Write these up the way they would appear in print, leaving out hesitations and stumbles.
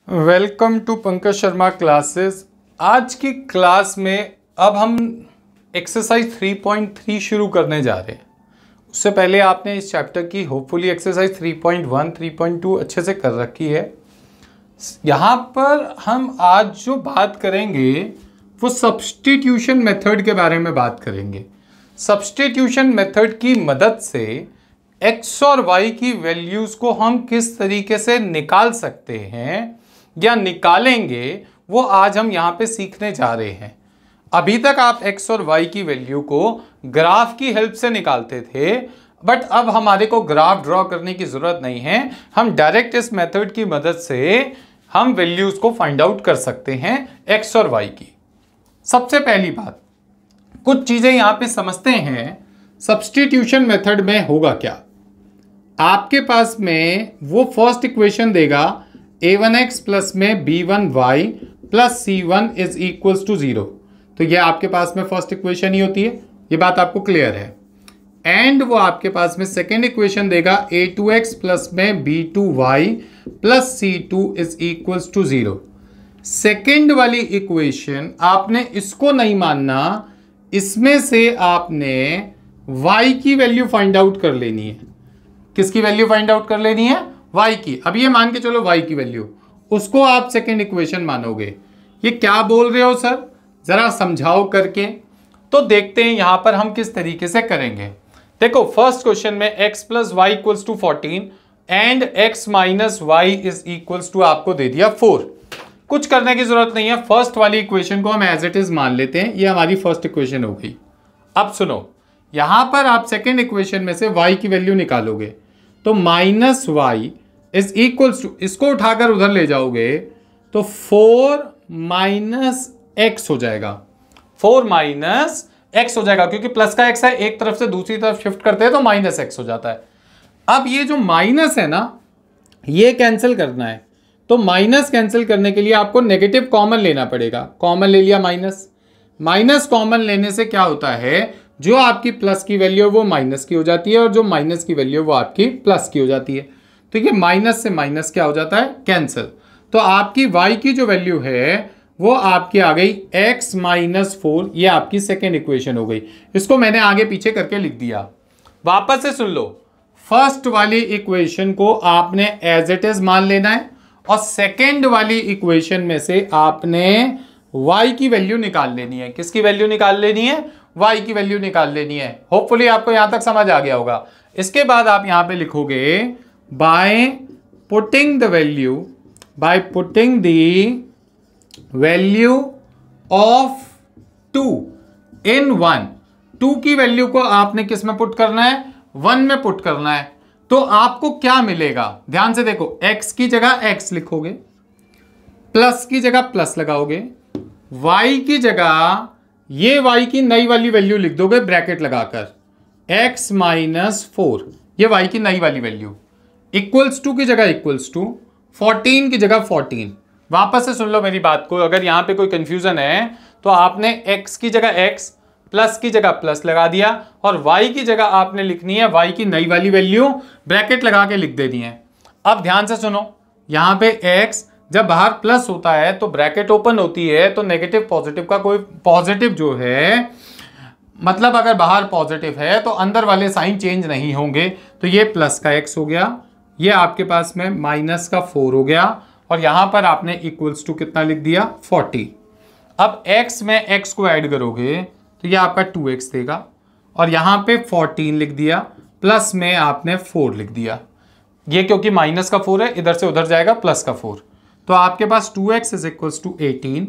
Welcome to Pankaj Sharma classes. आज की class में अब हम एक्सरसाइज 3.3 शुरू करने जा रहे हैं। उससे पहले आपने इस चैप्टर की होपफुली एक्सरसाइज 3.1, 3.2 अच्छे से कर रखी है। यहाँ पर हम आज जो बात करेंगे वो सब्स्टिट्यूशन मेथड के बारे में बात करेंगे। सब्स्टिट्यूशन मेथड की मदद से x और y की वैल्यूज़ को हम किस तरीके से निकाल सकते हैं या निकालेंगे, वो आज हम यहाँ पे सीखने जा रहे हैं। अभी तक आप x और y की वैल्यू को ग्राफ की हेल्प से निकालते थे, बट अब हमारे को ग्राफ ड्रॉ करने की ज़रूरत नहीं है। हम डायरेक्ट इस मेथड की मदद से हम वैल्यूज़ को फाइंड आउट कर सकते हैं x और y की। सबसे पहली बात, कुछ चीज़ें यहाँ पे समझते हैं। सब्स्टिट्यूशन मेथड में होगा क्या, आपके पास में वो फर्स्ट इक्वेशन देगा a1x प्लस में b1y plus c1 is equals to 0। तो ये आपके पास में फर्स्ट इक्वेशन ही होती है, ये बात आपको क्लियर है। एंड वो आपके पास में सेकेंड इक्वेशन देगा a2x प्लस में b2y plus c2 is equals to 0। Second वाली इक्वेशन आपने इसको नहीं मानना, इसमें से आपने y की वैल्यू फाइंड आउट कर लेनी है। किसकी वैल्यू फाइंड आउट कर लेनी है? y की। अब ये मान के चलो y की वैल्यू, उसको आप सेकेंड इक्वेशन मानोगे। ये क्या बोल रहे हो सर, जरा समझाओ करके। तो देखते हैं यहां पर हम किस तरीके से करेंगे। देखो फर्स्ट क्वेश्चन में x plus Y equals to 14 and x minus Y is equals to आपको दे दिया 4। कुछ करने की जरूरत नहीं है, फर्स्ट वाली इक्वेशन को हम एज इट इज मान लेते हैं। ये हमारी फर्स्ट इक्वेशन हो गई। अब सुनो, यहां पर आप सेकेंड इक्वेशन में से y की वैल्यू निकालोगे तो minus Y is equals to, इसको उठाकर उधर ले जाओगे तो 4 माइनस एक्स हो जाएगा। 4 माइनस एक्स हो जाएगा, क्योंकि प्लस का एक्स है, एक तरफ से दूसरी तरफ शिफ्ट करते हैं तो माइनस एक्स हो जाता है। अब ये जो माइनस है ना, ये कैंसिल करना है, तो माइनस कैंसिल करने के लिए आपको नेगेटिव कॉमन लेना पड़ेगा। कॉमन ले लिया माइनस। माइनस कॉमन लेने से क्या होता है, जो आपकी प्लस की वैल्यू है वो माइनस की हो जाती है और जो माइनस की वैल्यू है वो आपकी प्लस की हो जाती है। तो ये माइनस से माइनस क्या हो जाता है, कैंसिल। तो आपकी y की जो वैल्यू है वो आपकी आ गई x माइनस 4। ये आपकी सेकेंड इक्वेशन हो गई। इसको मैंने आगे पीछे करके लिख दिया। वापस से सुन लो, फर्स्ट वाली इक्वेशन को आपने एज इट इज मान लेना है और सेकेंड वाली इक्वेशन में से आपने y की वैल्यू निकाल लेनी है। किसकी वैल्यू निकाल लेनी है? y की वैल्यू निकाल लेनी है। होपफुली आपको यहां तक समझ आ गया होगा। इसके बाद आप यहां पे लिखोगे by putting the value of 2 इन 1। 2 की वैल्यू को आपने किस में पुट करना है? 1 में पुट करना है। तो आपको क्या मिलेगा, ध्यान से देखो, x की जगह x लिखोगे, प्लस की जगह प्लस लगाओगे, y की जगह ये y की नई वाली वैल्यू लिख दोगे ब्रैकेट लगाकर, x माइनस 4, ये y की नई वाली वैल्यू, इक्वल्स टू की जगह इक्वल्स टू, 14 की जगह 14। वापस से सुन लो मेरी बात को, अगर यहां पे कोई कंफ्यूजन है तो आपने x की जगह x, प्लस की जगह प्लस लगा दिया और y की जगह आपने लिखनी है y की नई वाली वैल्यू, ब्रैकेट लगा के लिख देनी है। अब ध्यान से सुनो, यहां पे x जब बाहर प्लस होता है तो ब्रैकेट ओपन होती है, तो नेगेटिव पॉजिटिव का कोई पॉजिटिव जो है, मतलब अगर बाहर पॉजिटिव है तो अंदर वाले साइन चेंज नहीं होंगे। तो ये प्लस का x हो गया, ये आपके पास में माइनस का 4 हो गया और यहां पर आपने इक्वल्स टू कितना लिख दिया, 40। अब x में x को ऐड करोगे तो ये आपका 2x देगा और यहां पे 14 लिख दिया, प्लस में आपने 4 लिख दिया। ये क्योंकि माइनस का 4 है, इधर से उधर जाएगा प्लस का 4। तो आपके पास 2x is equals to 18,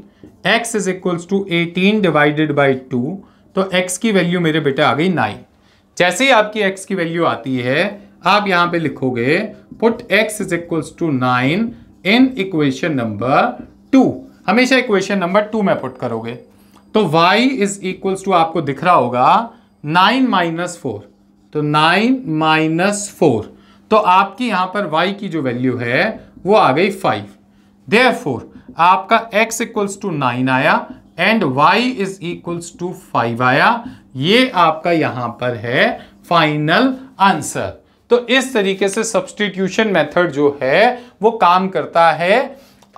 x is equals to 18 divided by 2। तो x की वैल्यू मेरे बेटे आ गई 9। जैसे ही आपकी x की वैल्यू आती है, आप यहां पे लिखोगे put x is equals to 9 in equation number 2। हमेशा इक्वेशन नंबर 2 में पुट करोगे तो y इज इक्वल्स टू आपको दिख रहा होगा 9 माइनस 4, तो 9 माइनस 4। तो आपकी यहां पर y की जो वैल्यू है वो आ गई 5। देयरफॉर आपका x इक्वल्स टू 9 आया and y is equals to 5 आया। ये आपका यहां पर है फाइनल आंसर। तो इस तरीके से सब्स्टिट्यूशन मेथड जो है वो काम करता है।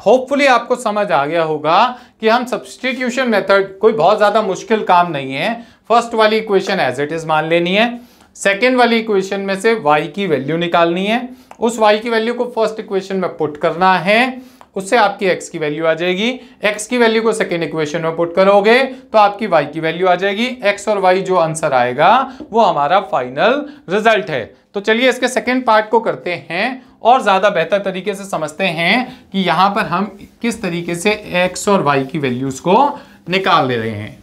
होपफुली आपको समझ आ गया होगा कि हम सब्स्टिट्यूशन मेथड कोई बहुत ज्यादा मुश्किल काम नहीं है। फर्स्ट वाली इक्वेशन एज इट इज मान लेनी है, सेकेंड वाली इक्वेशन में से y की वैल्यू निकालनी है, उस y की वैल्यू को फर्स्ट इक्वेशन में पुट करना है, उससे आपकी x की वैल्यू आ जाएगी, x की वैल्यू को सेकेंड इक्वेशन में पुट करोगे तो आपकी y की वैल्यू आ जाएगी, x और y जो आंसर आएगा वो हमारा फाइनल रिजल्ट है। तो चलिए इसके सेकेंड पार्ट को करते हैं और ज्यादा बेहतर तरीके से समझते हैं कि यहां पर हम किस तरीके से x और y की वैल्यूज को निकाल ले रहे हैं।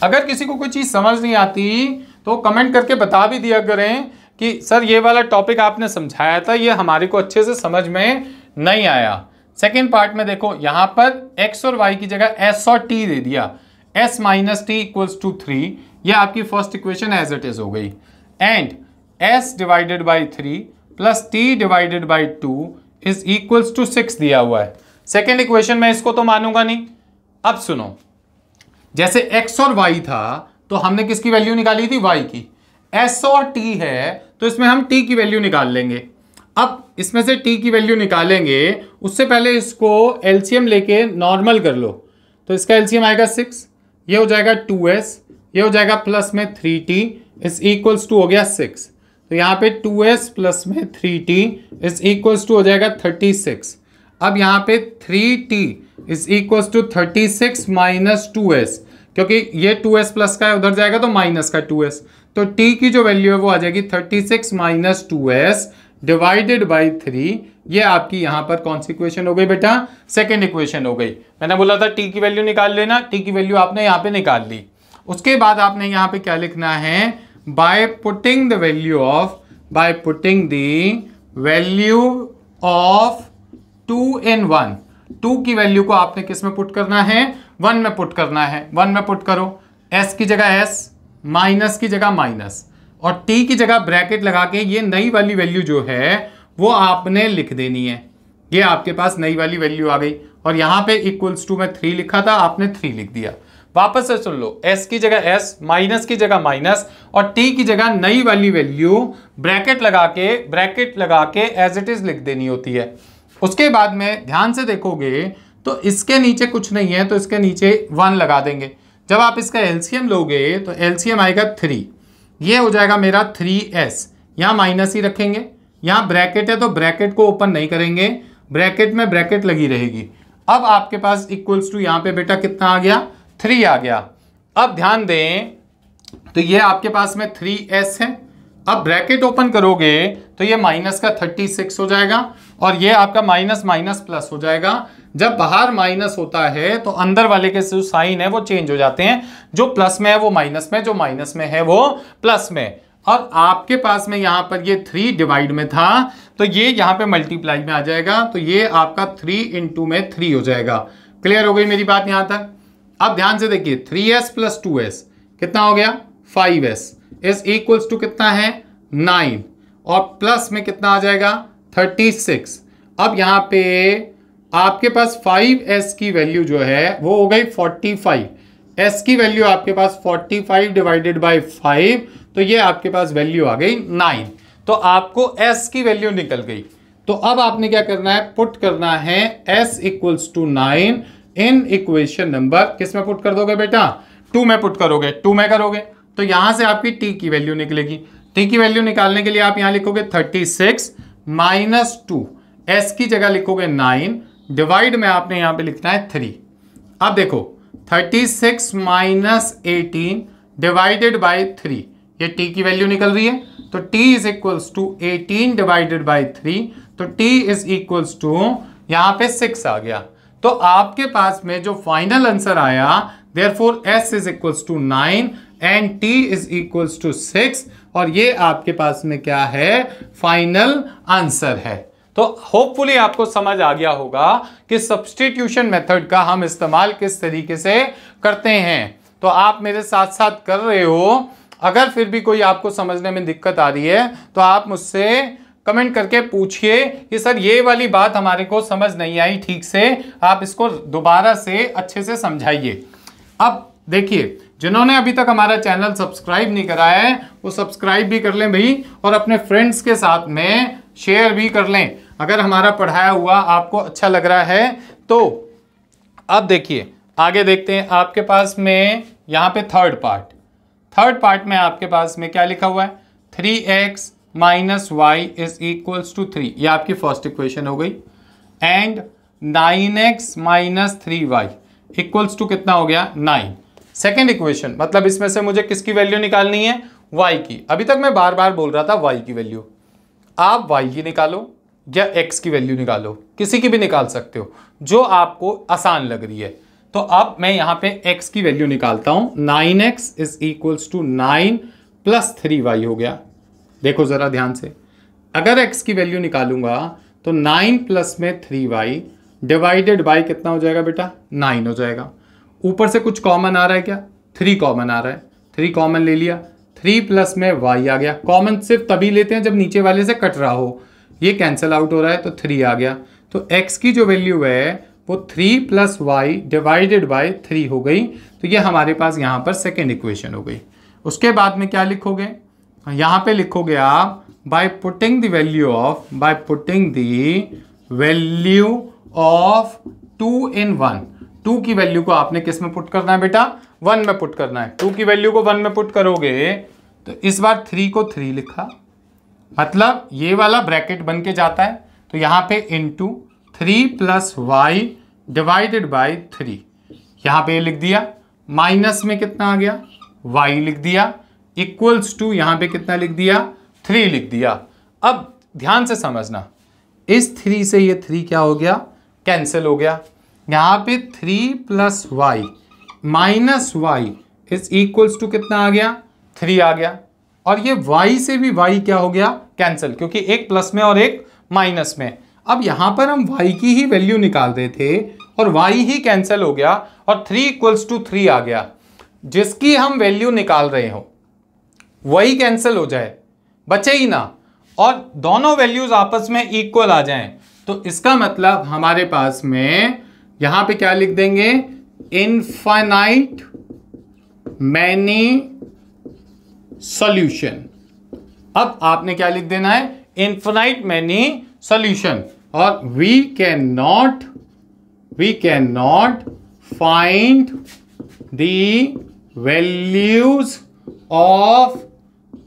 अगर किसी को कोई चीज समझ नहीं आती तो कमेंट करके बता भी दिया करें कि सर ये वाला टॉपिक आपने समझाया था, ये हमारे को अच्छे से समझ में नहीं आया। सेकेंड पार्ट में देखो यहां पर x और y की जगह s और t दे दिया, s minus T equals to 3, ये आपकी first equation as it is हो गई। And s divided by 3 plus t divided by 2 is equals to 6 दिया हुआ है। सेकेंड इक्वेशन में इसको तो मानूंगा नहीं। अब सुनो, जैसे x और y था तो हमने किसकी वैल्यू निकाली थी, y की। s और t है तो इसमें हम t की वैल्यू निकाल लेंगे। अब इसमें से t की वैल्यू निकालेंगे उससे पहले इसको एलसीएम लेके नॉर्मल कर लो, तो इसका एलसीएम आएगा 6, ये हो जाएगा 2s, ये हो जाएगा प्लस में 3t इज इक्वल्स टू हो गया 6, तो यहाँ पे 2s प्लस में 3t इज इक्वल्स टू हो जाएगा 36। अब यहाँ पे 3t is equals to 36 minus 2s, क्योंकि ये 2s प्लस का है उधर जाएगा तो माइनस का 2s, तो t की जो वैल्यू है वो आ जाएगी 36 माइनस 2s डिवाइडेड बाई 3। ये आपकी यहाँ पर कौन सी इक्वेशन हो गई बेटा, सेकेंड इक्वेशन हो गई। मैंने बोला था t की वैल्यू निकाल लेना, t की वैल्यू आपने यहाँ पे निकाल ली। उसके बाद आपने यहाँ पे क्या लिखना है, by putting the value of 2 in 1, 2 की वैल्यू को आपने किस में पुट करना है, 1 में पुट करना है। 1 में पुट करो, s की जगह s, माइनस की जगह माइनस, और t की जगह ब्रैकेट लगा के ये नई वाली वैल्यू जो है वो आपने लिख देनी है। ये आपके पास नई वाली वैल्यू आ गई, और यहाँ पे इक्वल्स टू में 3 लिखा था, आपने 3 लिख दिया। वापस से सुन लो, s की जगह s, माइनस की जगह माइनस, और t की जगह नई वाली वैल्यू ब्रैकेट लगा के एज इट इज लिख देनी होती है। उसके बाद में ध्यान से देखोगे तो इसके नीचे कुछ नहीं है, तो इसके नीचे 1 लगा देंगे। जब आप इसका एलसीएम लोगे तो एलसीएम आएगा 3, ये हो जाएगा मेरा 3s, यहाँ माइनस ही रखेंगे, यहाँ ब्रैकेट है तो ब्रैकेट को ओपन नहीं करेंगे, ब्रैकेट में ब्रैकेट लगी रहेगी। अब आपके पास इक्वल्स टू यहाँ पे बेटा कितना आ गया, 3 आ गया। अब ध्यान दें तो ये आपके पास में 3s है, अब ब्रैकेट ओपन करोगे तो ये माइनस का 36 हो जाएगा, और ये आपका माइनस माइनस प्लस हो जाएगा। जब बाहर माइनस होता है तो अंदर वाले के जो साइन है वो चेंज हो जाते हैं, जो प्लस में है वो माइनस में, जो माइनस में है वो प्लस में। और आपके पास में यहाँ पर ये 3 डिवाइड में था तो ये यहाँ पे मल्टीप्लाई में आ जाएगा, तो ये आपका 3 इंटू में 3 हो जाएगा। क्लियर हो गई मेरी बात यहाँ तक। अब ध्यान से देखिए, 3s प्लस 2s कितना हो गया, 5s इज इक्वल्स टू कितना है, 9, और प्लस में कितना आ जाएगा, 36। अब यहाँ पे आपके पास 5s की वैल्यू जो है वो हो गई 45, s की वैल्यू आपके पास 45 डिवाइडेड बाई 5, तो ये आपके पास वैल्यू आ गई 9, तो आपको s की वैल्यू निकल गई। तो अब आपने क्या करना है, पुट करना है s equals to 9 in equation number, किस में पुट कर दोगे बेटा, 2 में पुट करोगे। 2 में करोगे तो यहां से आपकी t की वैल्यू निकलेगी। t की वैल्यू निकालने के लिए आप यहां लिखोगे 36 माइनस 2, s की जगह लिखोगे 9, डिवाइड में आपने यहां पे लिखना है 3। अब देखो 36 माइनस 18 डिवाइडेड बाई 3, ये t की वैल्यू निकल रही है, तो t is equals to 18 divided by 3, तो t इज इक्वल्स टू यहां पे 6 आ गया। तो आपके पास में जो फाइनल आंसर आया, therefore s is equals to 9 and t is equals to 6, और ये आपके पास में क्या है, फाइनल आंसर है। तो होपफुली आपको समझ आ गया होगा कि सब्स्टिट्यूशन मेथड का हम इस्तेमाल किस तरीके से करते हैं। तो आप मेरे साथ साथ कर रहे हो, अगर फिर भी कोई आपको समझने में दिक्कत आ रही है तो आप मुझसे कमेंट करके पूछिए कि सर ये वाली बात हमारे को समझ नहीं आई ठीक से, आप इसको दोबारा से अच्छे से समझाइए। अब देखिए, जिन्होंने अभी तक हमारा चैनल सब्सक्राइब नहीं करा है वो सब्सक्राइब भी कर लें भाई, और अपने फ्रेंड्स के साथ में शेयर भी कर लें अगर हमारा पढ़ाया हुआ आपको अच्छा लग रहा है तो। अब देखिए आगे देखते हैं, आपके पास में यहाँ पे थर्ड पार्ट में आपके पास में क्या लिखा हुआ है, 3x minus Y is equals to 3, ये आपकी फर्स्ट इक्वेशन हो गई। And 9x minus 3y equals to कितना हो गया, 9। सेकेंड इक्वेशन, मतलब इसमें से मुझे किसकी वैल्यू निकालनी है, y की। अभी तक मैं बार बार बोल रहा था y की वैल्यू, आप y की निकालो या x की वैल्यू निकालो, किसी की भी निकाल सकते हो जो आपको आसान लग रही है। तो अब मैं यहाँ पे x की वैल्यू निकालता हूँ, 9x is equals to 9 plus 3y हो गया। देखो जरा ध्यान से, अगर x की वैल्यू निकालूंगा तो 9 प्लस में 3y डिवाइडेड बाय कितना हो जाएगा बेटा, 9 हो जाएगा। ऊपर से कुछ कॉमन आ रहा है क्या, 3 कॉमन आ रहा है, 3 कॉमन ले लिया, 3 प्लस में y आ गया। कॉमन सिर्फ तभी लेते हैं जब नीचे वाले से कट रहा हो, ये कैंसिल आउट हो रहा है तो 3 आ गया। तो x की जो वैल्यू है वो 3 प्लस वाई डिवाइडेड बाय 3 हो गई। तो ये हमारे पास यहाँ पर सेकेंड इक्वेशन हो गई। उसके बाद में क्या लिखोगे, यहाँ पे लिखोगे आप by putting the value of 2 in 1। 2 की वैल्यू को आपने किस में पुट करना है बेटा, 1 में पुट करना है। 2 की वैल्यू को 1 में पुट करोगे तो इस बार 3 को 3 लिखा, मतलब ये वाला ब्रैकेट बन के जाता है। तो यहाँ पे into 3 plus Y divided by 3, यहाँ पे लिख दिया। माइनस में कितना आ गया, y लिख दिया, इक्वल्स टू यहाँ पे कितना लिख दिया, 3 लिख दिया। अब ध्यान से समझना, इस 3 से ये 3 क्या हो गया, कैंसिल हो गया। यहाँ पे 3 plus Y minus Y is equals to कितना आ गया, 3 आ गया। और ये y से भी y क्या हो गया, कैंसिल, क्योंकि एक प्लस में और एक माइनस में। अब यहाँ पर हम y की ही वैल्यू निकाल रहे थे और y ही कैंसिल हो गया और 3 इक्वल्स टू 3 आ गया। जिसकी हम वैल्यू निकाल रहे हो वही कैंसिल हो जाए, बचे ही ना, और दोनों वैल्यूज आपस में इक्वल आ जाएं, तो इसका मतलब हमारे पास में यहां पे क्या लिख देंगे, इनफाइनाइट मैनी सॉल्यूशन। अब आपने क्या लिख देना है, इनफाइनाइट मैनी सॉल्यूशन। और we can not find the values of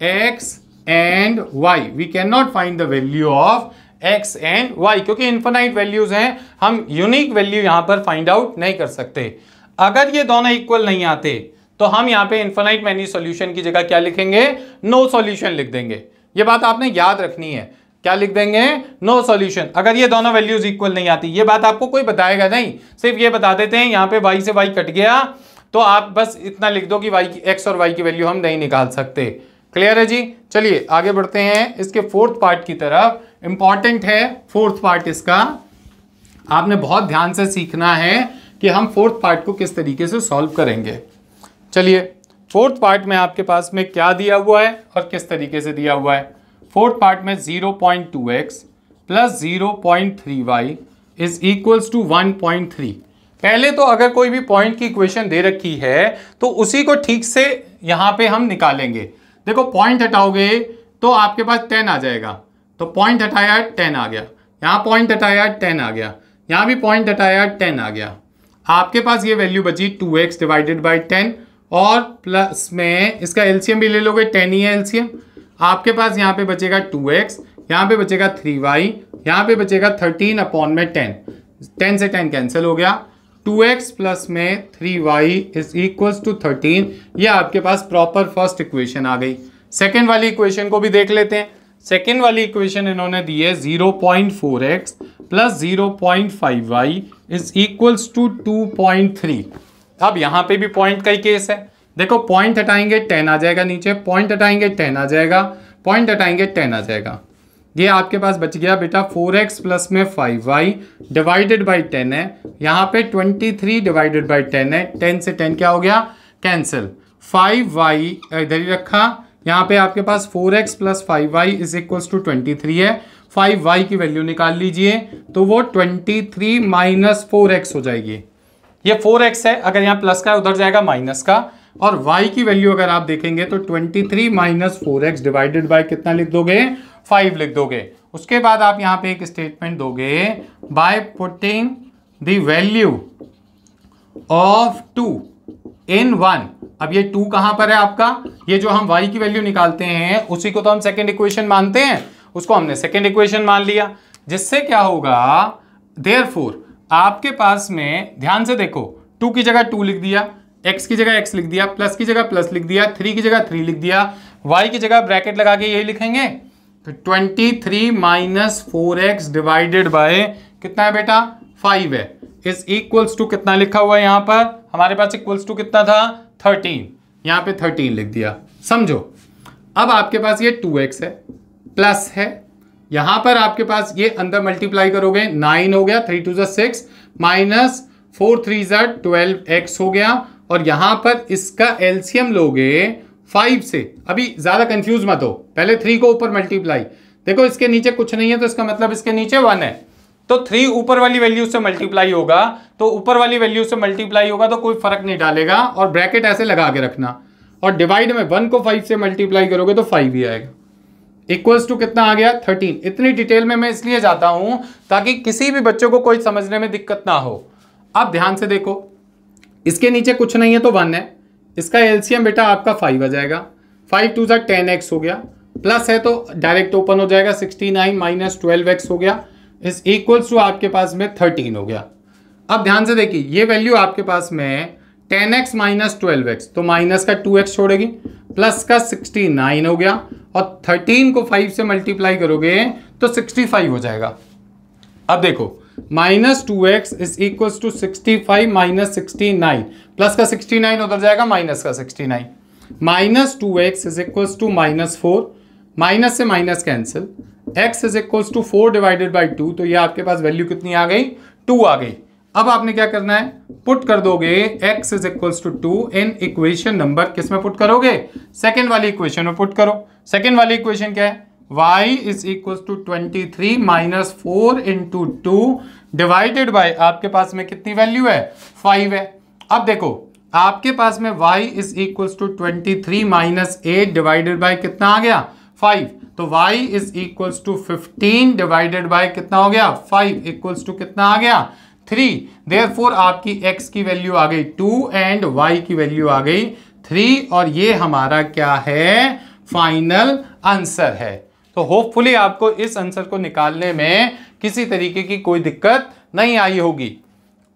x and y। We can not find the value of x and y, क्योंकि इनफाइनाइट वैल्यूज हैं, हम यूनिक वैल्यू यहां पर फाइंड आउट नहीं कर सकते। अगर ये दोनों इक्वल नहीं आते तो हम यहाँ पे इनफाइनाइट मैनी सॉल्यूशन की जगह क्या लिखेंगे, नो सॉल्यूशन लिख देंगे। ये बात आपने याद रखनी है, क्या लिख देंगे, नो सॉल्यूशन। अगर ये दोनों वैल्यूज इक्वल नहीं आती, ये बात आपको कोई बताएगा नहीं, सिर्फ ये बता देते हैं यहाँ पे y से y कट गया तो आप बस इतना लिख दो कि x और y की वैल्यू हम नहीं निकाल सकते। क्लियर है जी। चलिए आगे बढ़ते हैं इसके फोर्थ पार्ट की तरफ। इंपॉर्टेंट है फोर्थ पार्ट, इसका आपने बहुत ध्यान से सीखना है कि हम फोर्थ पार्ट को किस तरीके से सॉल्व करेंगे। चलिए फोर्थ पार्ट में आपके पास में क्या दिया हुआ है और किस तरीके से दिया हुआ है। फोर्थ पार्ट में 0.2x plus 0.3y is equals to 1.3। पहले तो अगर कोई भी पॉइंट की इक्वेशन दे रखी है तो उसी को ठीक से यहां पे हम निकालेंगे। देखो पॉइंट हटाओगे तो आपके पास 10 आ जाएगा, तो पॉइंट हटाया 10 आ गया, यहाँ पॉइंट हटाया 10 आ गया, यहाँ भी पॉइंट हटाया 10 आ गया। आपके पास ये वैल्यू बची 2x डिवाइडेड बाई 10 और प्लस में इसका एलसीएम भी ले लोगे, 10 ही है एलसीएम। आपके पास यहाँ पे बचेगा 2x, यहाँ पे बचेगा 3y, यहाँ पे बचेगा 13 अपॉन में 10, 10 से 10 कैंसिल हो गया। 2x प्लस में 3y इज इक्वल्स टू 13। ये आपके पास प्रॉपर फर्स्ट इक्वेशन आ गई। सेकेंड वाली इक्वेशन को भी देख लेते हैं। सेकेंड वाली इक्वेशन इन्होंने दी है 0.4x plus 0.5y is equals to 2.3। अब यहाँ पे भी पॉइंट का ही केस है। देखो पॉइंट हटाएंगे 10 आ जाएगा नीचे, पॉइंट हटाएंगे 10 आ जाएगा, पॉइंट हटाएंगे 10 आ जाएगा। ये आपके पास बच गया बेटा 4x प्लस में 5y डिवाइडेड बाई 10 है, यहाँ पे 23 डिवाइडेड बाई 10 है, 10 से 10 क्या हो गया, कैंसिल। 5y इधर ही रखा, यहाँ पे आपके पास 4x plus 5y is equals to 23 है। 5y की वैल्यू निकाल लीजिए तो वो 23 माइनस 4x हो जाएगी। ये 4x है, अगर यहाँ प्लस का है उधर जाएगा माइनस का, और y की वैल्यू अगर आप देखेंगे तो 23 माइनस 4x डिवाइडेड बाय कितना लिख दोगे, 5 लिख दोगे। उसके बाद आप यहाँ पे एक स्टेटमेंट दोगे, by putting the value of 2 इन 1। अब ये 2 कहां पर है आपका, ये जो हम y की वैल्यू निकालते हैं उसी को तो हम सेकेंड इक्वेशन मानते हैं, उसको हमने सेकेंड इक्वेशन मान लिया, जिससे क्या होगा, देयरफॉर आपके पास में ध्यान से देखो 2 की जगह 2 लिख दिया, x की जगह x लिख दिया, प्लस की जगह प्लस लिख दिया, 3 की जगह 3 लिख दिया, y की जगह ब्रैकेट लगा के यही लिखेंगे। तो 23 माइनस 4x डिवाइडेड बाय कितना है बेटा, 5 है, इज इक्वल्स टू कितना लिखा हुआ है यहाँ पर हमारे पास, इक्वल्स टू कितना था 13, यहाँ पे 13 लिख दिया। समझो अब आपके पास ये 2x है, प्लस है, यहां पर आपके पास ये अंदर मल्टीप्लाई करोगे 9 हो गया, 3 2 6 माइनस 4 3 12x हो गया, और यहां पर इसका एलसीएम लोगे 5 से। अभी ज्यादा कंफ्यूज मत हो, पहले 3 को ऊपर मल्टीप्लाई, देखो इसके नीचे कुछ नहीं है तो इसका मतलब इसके नीचे 1 है, तो 3 ऊपर वाली वैल्यू से मल्टीप्लाई होगा, तो ऊपर वाली वैल्यू से मल्टीप्लाई होगा तो कोई फर्क नहीं डालेगा, और ब्रैकेट ऐसे लगा के रखना, और डिवाइड में 1 को 5 से मल्टीप्लाई करोगे तो 5 ही आएगा, इक्वल्स टू कितना आ गया 13। इतनी डिटेल में मैं इसलिए जाता हूं ताकि किसी भी बच्चों को कोई समझने में दिक्कत ना हो। अब ध्यान से देखो, इसके नीचे कुछ नहीं है तो 1 है, इसका एलसीएम बेटा आपका 5 आ जाएगा, 5 2 10x हो गया, प्लस है तो डायरेक्ट ओपन हो जाएगा, 69 माइनस 12x हो गया, इज इक्वल्स टू आपके पास में 13 हो गया। अब ध्यान से देखिए ये वैल्यू आपके पास में 10x माइनस 12x, तो माइनस का 2x छोड़ेगी, प्लस का 69 हो गया, और 13 को 5 से मल्टीप्लाई करोगे तो 65 हो जाएगा। अब देखो minus 2x is equal to 65 minus 69, plus का 69 उधर जाएगा, माइनस का 69, minus 2x is equal to minus 4, minus से minus cancel, x is equal to 4 divided by 2, तो ये आपके पास वैल्यू कितनी आ गई, 2 आ गई। अब आपने क्या करना है, पुट कर दोगे x is equals to 2 in equation number, किस में पुट करोगे, सेकेंड वाली इक्वेशन में पुट करो। सेकेंड वाली इक्वेशन क्या है, y is equals to 23 minus 4 into 2 divided by आपके पास में कितनी वैल्यू है, 5 है। अब देखो आपके पास में y is equals to 23 minus 8 divided by कितना आ गया, 5, तो y is equals to 15 divided by कितना हो गया, 5 इक्वल्स टू कितना आ गया, 3। देयरफॉर आपकी x की वैल्यू आ गई 2 एंड y की वैल्यू आ गई 3, और ये हमारा क्या है, फाइनल आंसर है। तो होपफुली आपको इस आंसर को निकालने में किसी तरीके की कोई दिक्कत नहीं आई होगी।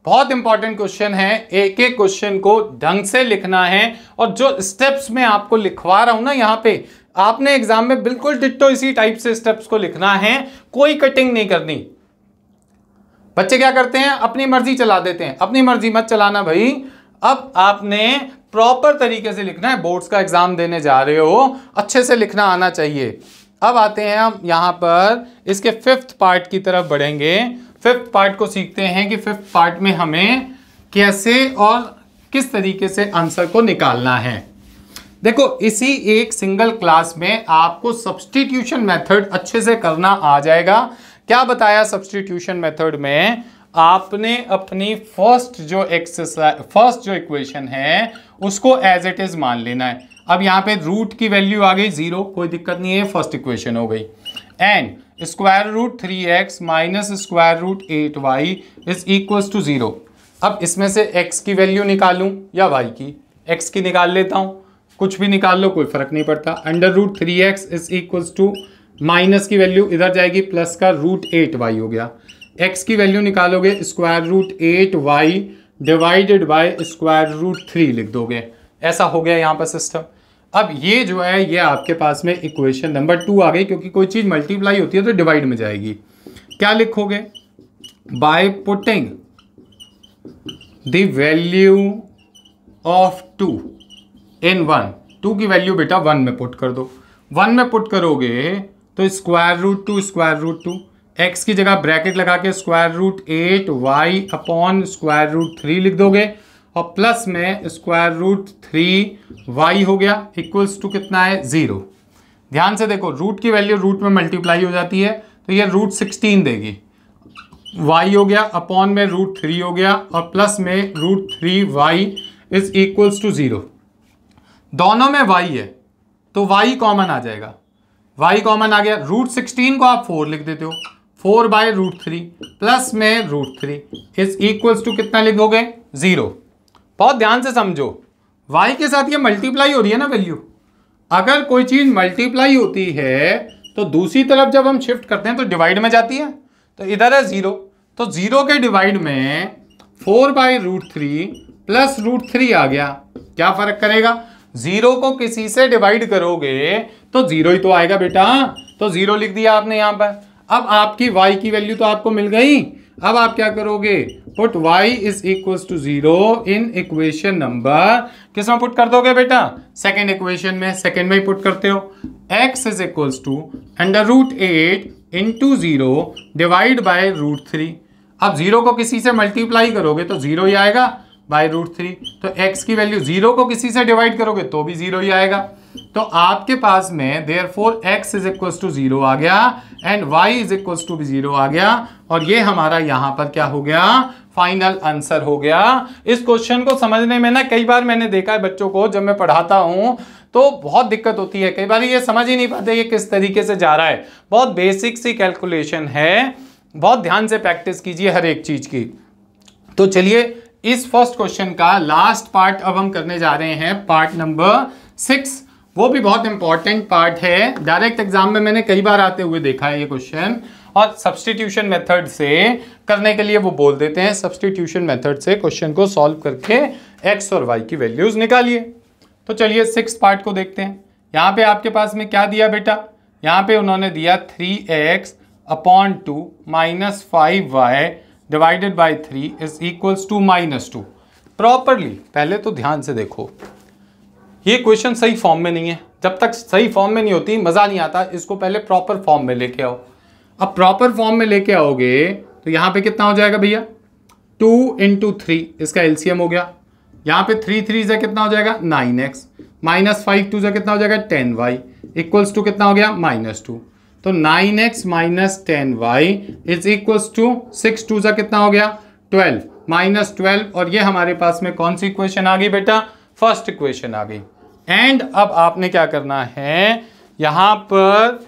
बहुत इंपॉर्टेंट क्वेश्चन है, एक एक क्वेश्चन को ढंग से लिखना है, और जो स्टेप्स में आपको लिखवा रहा हूं ना यहाँ पे, आपने एग्जाम में बिल्कुल डिट्टो इसी टाइप से स्टेप्स को लिखना है, कोई कटिंग नहीं करनी। बच्चे क्या करते हैं, अपनी मर्जी चला देते हैं, अपनी मर्जी मत चलाना भाई। अब आपने प्रॉपर तरीके से लिखना है, बोर्ड्स का एग्जाम देने जा रहे हो, अच्छे से लिखना आना चाहिए। अब आते हैं हम यहाँ पर इसके 5th पार्ट की तरफ बढ़ेंगे। 5th पार्ट को सीखते हैं कि 5th पार्ट में हमें कैसे और किस तरीके से आंसर को निकालना है। देखो इसी एक सिंगल क्लास में आपको सब्स्टिट्यूशन मेथड अच्छे से करना आ जाएगा। क्या बताया सब्स्टिट्यूशन मेथड में, आपने अपनी फर्स्ट जो इक्वेशन है उसको एज इट इज मान लेना है। अब यहाँ पे रूट की वैल्यू आ गई 0, कोई दिक्कत नहीं है, फर्स्ट इक्वेशन हो गई, and square root 3x minus square root 8y is equals to 0। अब इसमें से x की वैल्यू निकालूं या y की, x की निकाल लेता हूं, कुछ भी निकाल लो कोई फर्क नहीं पड़ता। Under root 3x is equals to, minus की वैल्यू इधर जाएगी, प्लस का रूट 8y हो गया, x की वैल्यू निकालोगे square root 8y divided by square root 3 लिख दोगे। ऐसा हो गया यहाँ पर सिस्टम। अब ये जो है ये आपके पास में इक्वेशन नंबर 2 आ गई, क्योंकि कोई चीज़ मल्टीप्लाई होती है तो डिवाइड में जाएगी। क्या लिखोगे, by putting the value of 2 इन 1, 2 की वैल्यू बेटा 1 में पुट कर दो। 1 में पुट करोगे तो square root 2 square root 2, x की जगह ब्रैकेट लगा के square root 8y upon square root 3 लिख दोगे, और प्लस में स्क्वायर रूट 3y हो गया, इक्वल्स टू कितना है 0। ध्यान से देखो रूट की वैल्यू रूट में मल्टीप्लाई हो जाती है, तो ये रूट 16 देगी, y हो गया, अपॉन में रूट 3 हो गया, और प्लस में root 3y is equals to 0। दोनों में y है तो y कॉमन आ जाएगा, y कॉमन आ गया। √16 को आप 4 लिख देते हो, 4/√3 प्लस में √3 इज इक्वल्स टू कितना लिखोगे 0। बहुत ध्यान से समझो, y के साथ ये मल्टीप्लाई हो रही है ना वैल्यू। अगर कोई चीज मल्टीप्लाई होती है तो दूसरी तरफ जब हम शिफ्ट करते हैं तो डिवाइड में जाती है, तो इधर है 0, तो 0 के डिवाइड में 4/√3 प्लस √3 आ गया। क्या फर्क करेगा, 0 को किसी से डिवाइड करोगे तो 0 ही तो आएगा बेटा, तो 0 लिख दिया आपने यहां पर। अब आपकी y की वैल्यू तो आपको मिल गई। अब आप क्या करोगे, put y is equals to 0 in equation number, किस में पुट कर दोगे बेटा, सेकेंड इक्वेशन में, सेकेंड में ही पुट करते हो। x is equals to √8 into 0 divide by √3। अब 0 को किसी से मल्टीप्लाई करोगे तो 0 ही आएगा बाय √3, तो x की वैल्यू 0 को किसी से डिवाइड करोगे तो भी 0 ही आएगा। तो आपके पास में therefore x is equals to 0 आ गया and y is equals to 0 आ गया, और ये हमारा यहां पर क्या हो गया, फाइनल आंसर हो गया। इस क्वेश्चन को समझने में ना कई बार मैंने देखा है बच्चों को, जब मैं पढ़ाता हूं तो बहुत दिक्कत होती है, कई बार ये समझ ही नहीं पाते ये किस तरीके से जा रहा है। बहुत बेसिक सी कैलकुलेशन है, बहुत ध्यान से प्रैक्टिस कीजिए हर एक चीज की। तो चलिए इस फर्स्ट क्वेश्चन का लास्ट पार्ट अब हम करने जा रहे हैं, पार्ट नंबर 6। वो भी बहुत इंपॉर्टेंट पार्ट है, डायरेक्ट एग्जाम में मैंने कई बार आते हुए देखा है ये क्वेश्चन, और सब्स्टिट्यूशन मेथड से करने के लिए वो बोल देते हैं सब्स्टिट्यूशन मेथड से क्वेश्चन को सॉल्व करके x और y की वैल्यूज निकालिए। तो चलिए 6 पार्ट को देखते हैं। यहाँ पे आपके पास में क्या दिया बेटा, यहाँ पे उन्होंने दिया 3x/2 minus 5y divided by 3 is equals to -2। Properly पहले तो ध्यान से देखो, ये क्वेश्चन सही फॉर्म में नहीं है। जब तक सही फॉर्म में नहीं होती मजा नहीं आता, इसको पहले प्रॉपर फॉर्म में लेके आओ। अब प्रॉपर फॉर्म में लेके आओगे तो यहाँ पे कितना हो जाएगा भैया, 2 × 3, इसका एलसीएम हो गया। यहाँ पे 3 3 से कितना हो जाएगा 9x, माइनस 5 2 से कितना हो जाएगा 10y, इक्वल्स टू कितना हो गया -2। तो 9x minus 10y is equals to 6 2 से कितना हो गया 12, -12, और ये हमारे पास में कौन सी इक्वेशन आ गई बेटा, फर्स्ट इक्वेशन आ गई। एंड अब आपने क्या करना है, यहां पर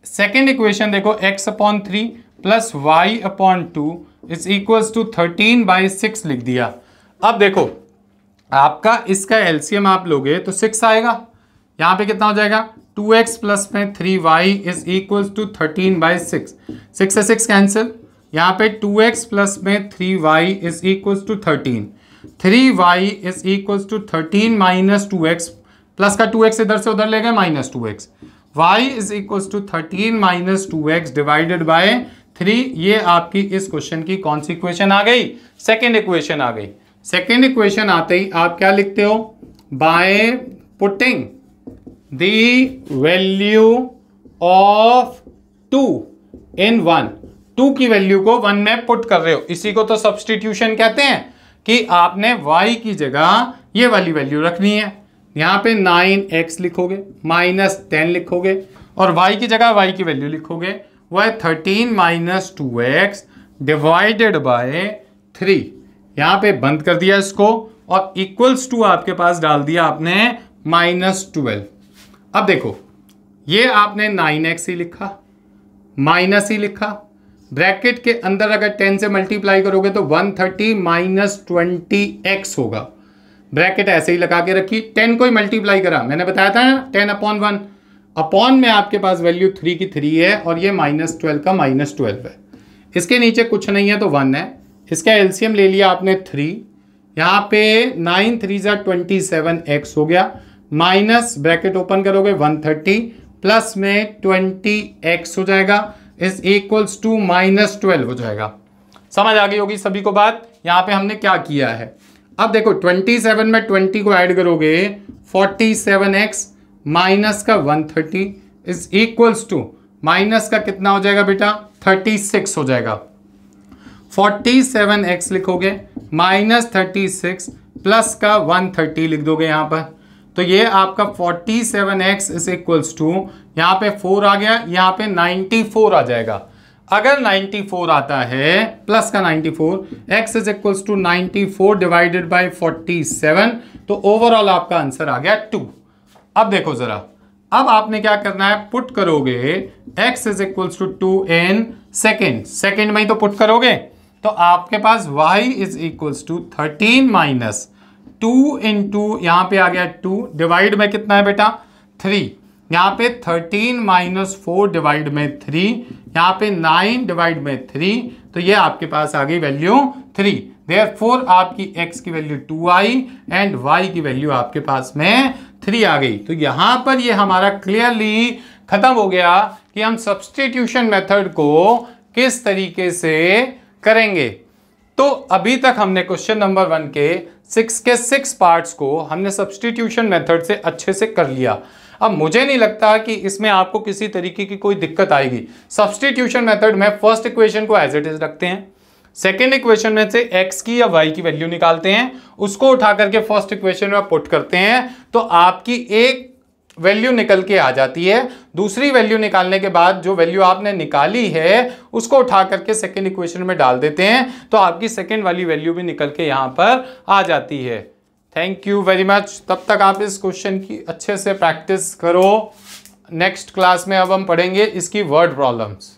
सेकेंड इक्वेशन देखो, x/3 plus y/2 is equals to 13/6 लिख दिया। अब देखो आपका इसका एलसीएम आप लोगे तो 6 आएगा, यहां पे कितना हो जाएगा 2x प्लस में 3y इज इक्वल्स टू 13/6, 6 से 6 कैंसिल, यहाँ पे 2x प्लस में 3y is equals to 13, 3y is equals to 13 minus 2x, plus का 2x इधर से उधर ले गए -2x, y is equals to 13 minus 2x divided by 3। ये आपकी इस क्वेश्चन की कौन सी इक्वेशन आ गई, सेकेंड इक्वेशन आ गई। सेकेंड इक्वेशन आते ही आप क्या लिखते हो, by putting the value of 2 इन 1, 2 की वैल्यू को 1 में पुट कर रहे हो, इसी को तो सब्स्टिट्यूशन कहते हैं, कि आपने y की जगह ये वाली वैल्यू रखनी है। यहाँ पे 9x लिखोगे, -10 लिखोगे, और y की जगह y की वैल्यू लिखोगे, वह 13 माइनस 2x डिवाइडेड बाय 3। यहाँ पे बंद कर दिया इसको, और इक्वल्स टू आपके पास डाल दिया आपने -12। अब देखो ये आपने 9x ही लिखा, माइनस ही लिखा, ब्रैकेट के अंदर अगर 10 से मल्टीप्लाई करोगे तो 130 माइनस 20x होगा। ब्रैकेट ऐसे ही लगा के रखी, 10 को ही मल्टीप्लाई करा, मैंने बताया था ना 10/1, अपॉन में आपके पास वैल्यू 3 की 3 है, और ये -12 का -12 है, इसके नीचे कुछ नहीं है तो 1 है, इसका एलसीएम ले लिया आपने 3, यहाँ पे 9 3 27x हो गया, माइनस ब्रैकेट ओपन करोगे 130 प्लस में 20x हो जाएगा, इज इक्वल्स टू -12 हो जाएगा। समझ आ गई होगी सभी को बात। यहाँ पे हमने क्या किया है, अब देखो 27 में 20 को ऐड करोगे 47x माइनस का 130 इज इक्वल्स टू माइनस का कितना हो जाएगा बेटा 36 हो जाएगा। 47x लिखोगे -36 प्लस का 130 लिख दोगे यहाँ पर, तो ये आपका 47x इज इक्वल्स टू, यहाँ पे 4 आ गया, यहाँ पे 94 आ जाएगा। अगर 94 आता है प्लस का 94, x is equals to 94 divided by 47 तो ओवरऑल आपका आंसर आ गया 2। अब देखो जरा, अब आपने क्या करना है, पुट करोगे x is equals to 2 in second में ही तो पुट करोगे, तो आपके पास y is equals to 13 minus 2 into यहां पे आ गया 2 डिवाइड में कितना है बेटा 3, यहाँ पे 13 माइनस 4 डिवाइड में 3, यहाँ पे 9 डिवाइड में 3, तो ये आपके पास आ गई वैल्यू 3। देयरफॉर आपकी x की वैल्यू 2 आई एंड y की वैल्यू आपके पास में 3 आ गई। तो यहां पर ये हमारा क्लियरली खत्म हो गया कि हम सब्स्टिट्यूशन मेथड को किस तरीके से करेंगे। तो अभी तक हमने क्वेश्चन नंबर 1 के 6 पार्ट्स को हमने सब्स्टिट्यूशन मेथड से अच्छे से कर लिया। अब मुझे नहीं लगता कि इसमें आपको किसी तरीके की कोई दिक्कत आएगी। सब्स्टिट्यूशन मेथड में फर्स्ट इक्वेशन को एज इट इज रखते हैं, सेकेंड इक्वेशन में से x की या y की वैल्यू निकालते हैं, उसको उठा करके फर्स्ट इक्वेशन में पुट करते हैं, तो आपकी एक वैल्यू निकल के आ जाती है। दूसरी वैल्यू निकालने के बाद जो वैल्यू आपने निकाली है उसको उठा करके सेकेंड इक्वेशन में डाल देते हैं, तो आपकी सेकेंड वाली वैल्यू भी निकल के यहां पर आ जाती है। Thank you very much. तब तक आप इस क्वेश्चन की अच्छे से प्रैक्टिस करो। नेक्स्ट क्लास में अब हम पढ़ेंगे इसकी वर्ड प्रॉब्लम्स।